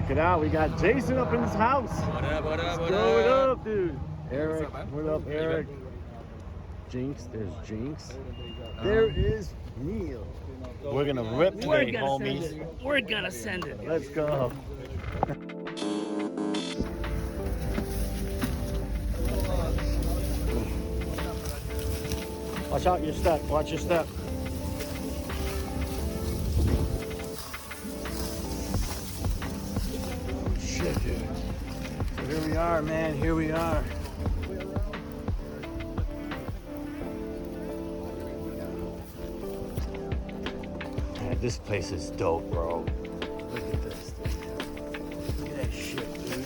Check it out. We got Jason up in his house. What up, what up, what What up? up, dude? Eric. What's up, man? What up, Eric? Jinx. There's Jinx. There is Neil. We're gonna rip today, homies. We're gonna send it. Let's go. Watch out your step. Watch your step. Shit, dude. So here we are, man. Here we are. Man, this place is dope, bro. Look at this, dude. Look at that shit, dude.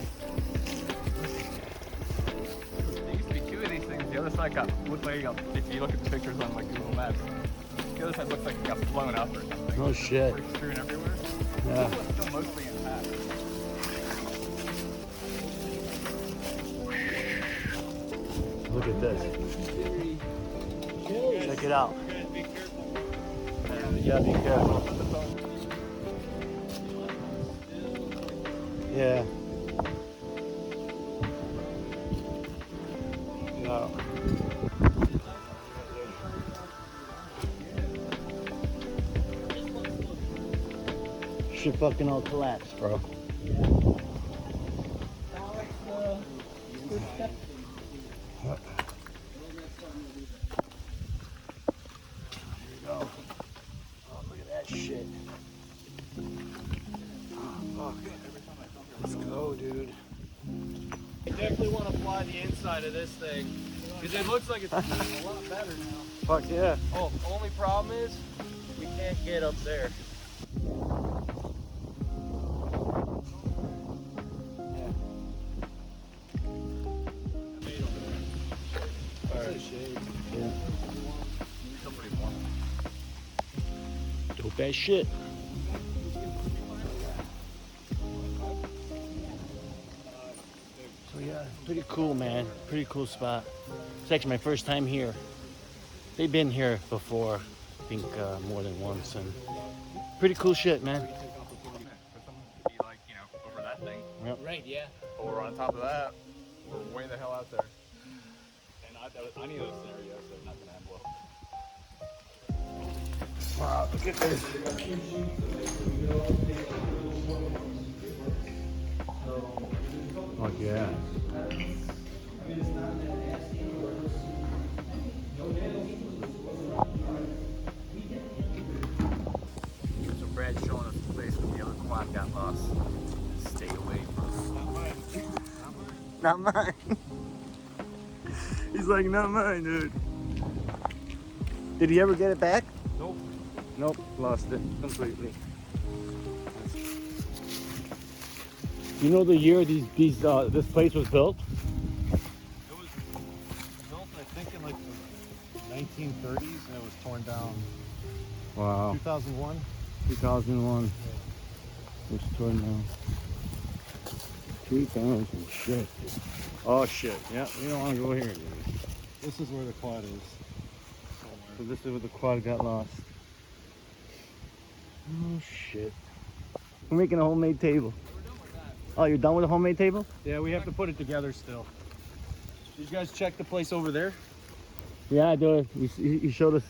There used to be two of these things. The other side looked like it got, if you look at the pictures on like Google Maps, the other side looks like it got blown up or something. No shit. Like strewn everywhere. Yeah. This one's still mostly intact. Look at this. Check it out. Yeah, be careful. Yeah. No. Shit fucking all collapsed, bro. Shit. Oh, fuck. Let's go, dude. I definitely want to fly the inside of this thing because it looks like it's a lot better now. Fuck yeah. Oh, only problem is we can't get up there. Yeah. Dope ass shit. So yeah, pretty cool, man. Pretty cool spot. It's actually my first time here. They've been here before, I think more than once, and pretty cool shit, man. For someone to be like, you know, over that thing. Yep. Right, yeah. But we're on top of that. We're way the hell out there. And I need those scenarios that are not going to end well. Wow, look at this. Oh yeah. So Brad's showing us the place where the other quad got lost. Stay away from it. Not mine. He's like, not mine, dude. Did he ever get it back? Nope. Nope, lost it completely. You know the year this place was built? It was built, I think, in like the 1930s, and it was torn down. Wow. 2001. 2001. It was torn down. 2000. Shit. Oh shit. Yeah, we don't want to go here, dude. This is where the quad is. So this is where the quad got lost. Oh shit. We're making a homemade table. Oh, you're done with the homemade table? Yeah, we have to put it together still. Did you guys check the place over there? Yeah, I do. You showed us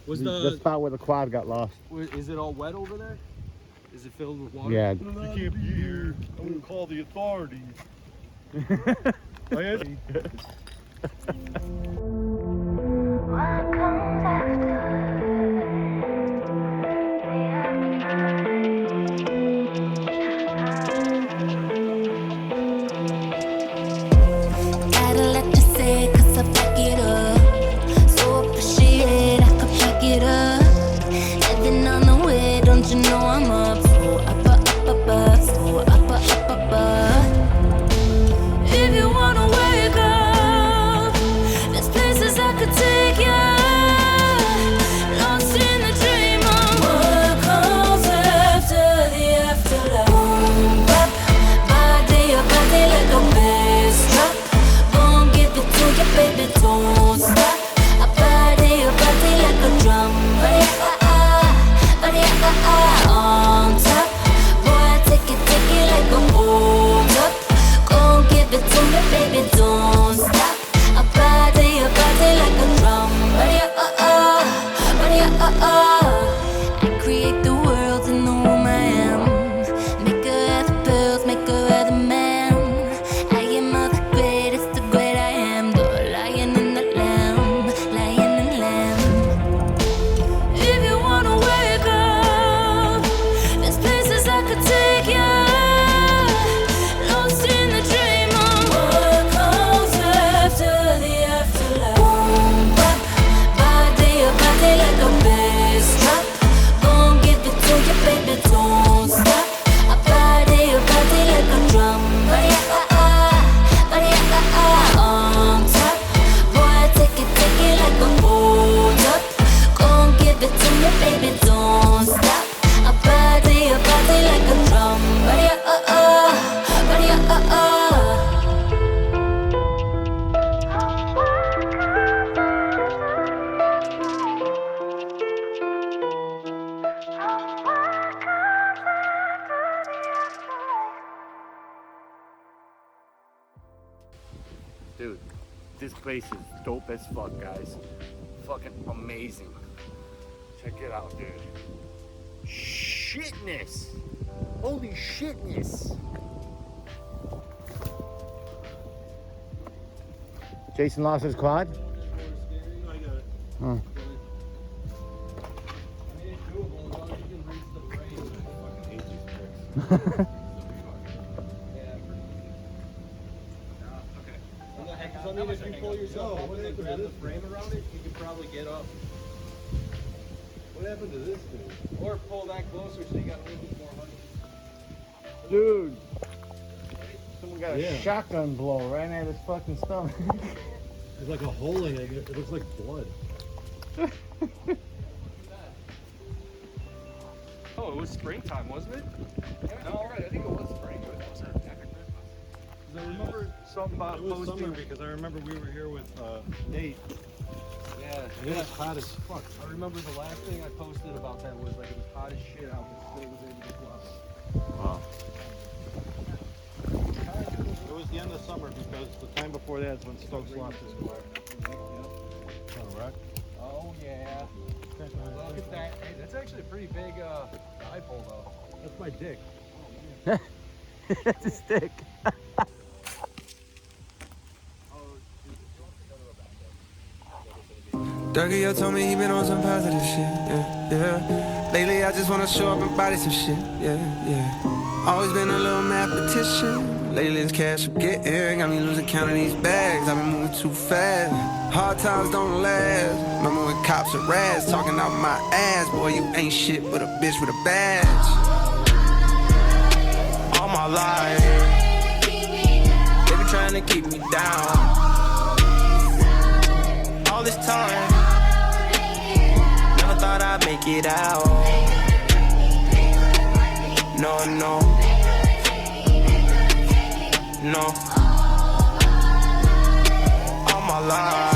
Was the spot where the quad got lost. Is it all wet over there? Is it filled with water? Yeah. You can't be here. I'm gonna call the authorities. What comes after? Gotta let you say, 'cause I back it up. So appreciate I could pick it up. Heading on the way, don't you know I'm up? So up, so up. If you wanna wake up, let's could take you lost in the dream of what comes after the afterlife. Boom, bop, body like a bass drop. Gon' give it to you, baby, don't stop. A body like a drum. Body on top. Boy, take it like a hold up. Gon' give it to me, baby, don't stop. A body like a drum. Body Dude, this place is dope as fuck, guys. Fucking amazing. Check it out, dude. Shitness. Holy shitness. Jason lost his quad? Huh. I mean, if you pull yourself up and grab the frame around it, you could probably get up. What happened to this dude? Or pull that closer so you got a little bit more height. Dude. Someone got a shotgun blow right at his fucking stomach. There's like a hole in it. It looks like blood. Oh, it was springtime, wasn't it? Yeah, all right. I think it was spring, but it was after Christmas. I remember something about it was summer because I remember we were here with Nate. Yeah. And it was hot as fuck. I remember the last thing I posted about that was like it was hot as shit out, but still was able to fly. Wow. It was the end of summer because the time before that is when Stokes lost his car. Correct. Oh yeah. Look at that. Hey, that's actually a pretty big dipole though. That's my dick. That's a stick. Sergio told me he been on some positive shit, yeah. Lately I just wanna show up and body some shit, yeah. Always been a little mathematician. Lately it's cash I'm getting, got me losing count of these bags. I've been moving too fast, hard times don't last. Remember when cops are rats, talking out my ass. Boy, you ain't shit but a bitch with a badge. All my life, they been trying to keep me down. All this time, never thought I'd make it out. No. All my life,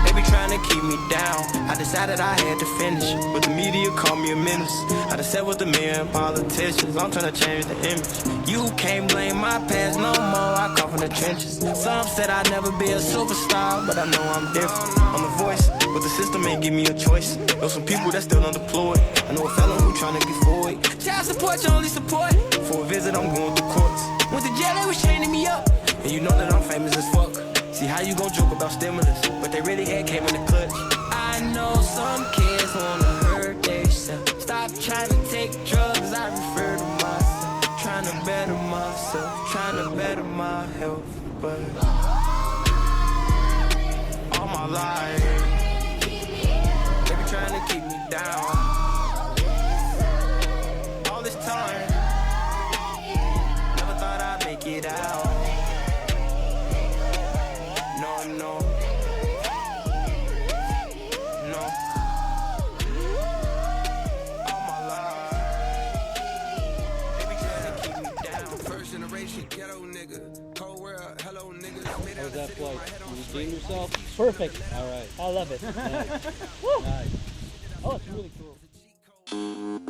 they be trying to keep me down. I decided I had to finish, but the media called me a menace. I just sat with the men politicians, I'm trying to change the image. You can't blame my past no more, I come from the trenches. Some said I'd never be a superstar, but I know I'm different. I'm the voice, but the system ain't give me a choice. Know some people that still unemployed. I know a fellow who trying to get forward. Child support, your only support. For a visit, I'm going through courts. Went to jail, they was chaining me up. And you know that I'm famous as fuck. See how you gon' joke about stimulus, but they really had came in the clutch. I know some kids wanna hurt themselves. Stop trying to take drugs, I refer to myself. Trying to better myself, trying to better my health. But all my life, they be trying to keep me down. All this time, never thought I'd make it out. No. All my life, they be trying to keep me down. First generation ghetto nigga, cold world, hello nigga. How was that flight? You redeemed yourself? Perfect. All right. I love it. Nice. Woo. Nice. Oh, it's really cool.